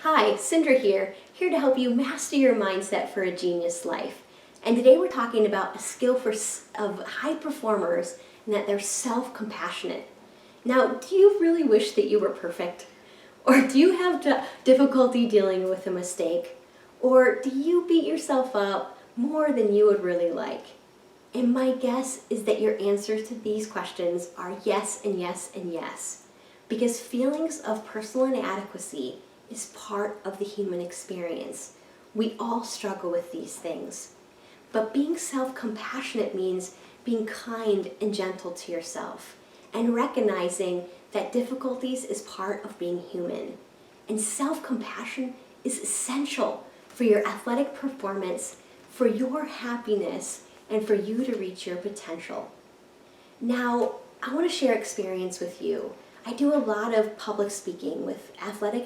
Hi, Sindra here to help you master your mindset for a genius life. And today we're talking about a skill of high performers and that they're self-compassionate. Now, do you really wish that you were perfect? Or do you have difficulty dealing with a mistake? Or do you beat yourself up more than you would really like? And my guess is that your answers to these questions are yes and yes and yes. Because feelings of personal inadequacy is part of the human experience. We all struggle with these things. But being self-compassionate means being kind and gentle to yourself and recognizing that difficulties is part of being human. And self-compassion is essential for your athletic performance, for your happiness, and for you to reach your potential. Now, I want to share experience with you. I do a lot of public speaking with athletic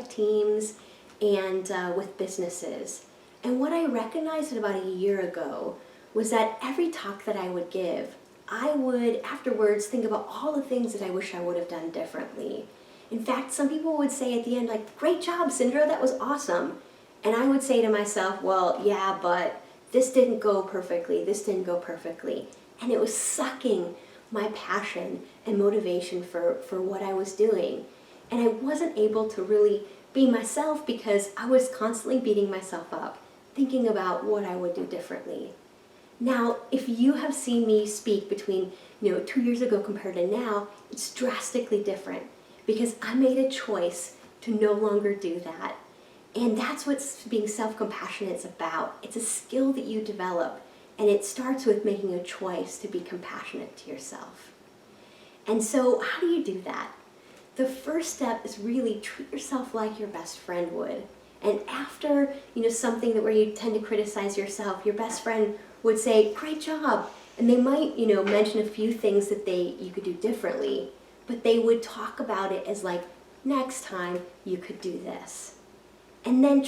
teams and with businesses. And what I recognized about a year ago was that every talk that I would give, I would afterwards think about all the things that I wish I would have done differently. In fact, some people would say at the end, like, "Great job, Sindra, that was awesome." And I would say to myself, "Well, yeah, but this didn't go perfectly, this didn't go perfectly." And it was sucking my passion and motivation for what I was doing. And I wasn't able to really be myself because I was constantly beating myself up, thinking about what I would do differently. Now, if you have seen me speak between 2 years ago compared to now, it's drastically different because I made a choice to no longer do that. And that's what being self-compassionate is about. It's a skill that you develop, and it starts with making a choice to be compassionate to yourself. And so how do you do that? The first step is really treat yourself like your best friend would. And after something where you tend to criticize yourself, your best friend would say, "Great job." And they might mention a few things that you could do differently, but they would talk about it as like, "Next time you could do this." And then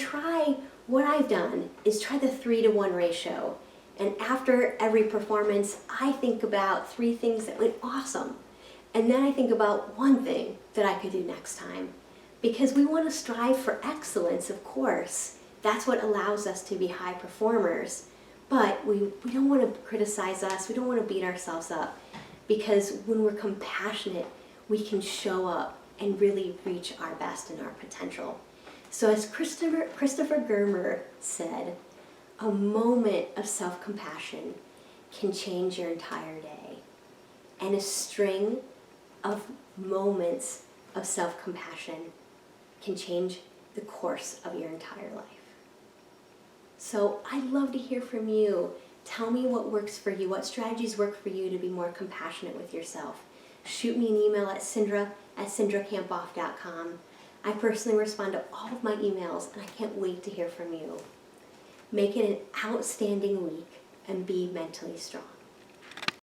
what I've done is try the 3-to-1 ratio. And after every performance, I think about 3 things that went awesome. And then I think about 1 thing that I could do next time. Because we want to strive for excellence, of course. That's what allows us to be high performers. But we don't want to criticize us. We don't want to beat ourselves up. Because when we're compassionate, we can show up and really reach our best and our potential. So as Christopher Germer said, a moment of self-compassion can change your entire day. And a string of moments of self-compassion can change the course of your entire life. So I'd love to hear from you. Tell me what works for you, what strategies work for you to be more compassionate with yourself. Shoot me an email at Sindra@SindraKamphoff.com. I personally respond to all of my emails, and I can't wait to hear from you. Make it an outstanding week and be mentally strong.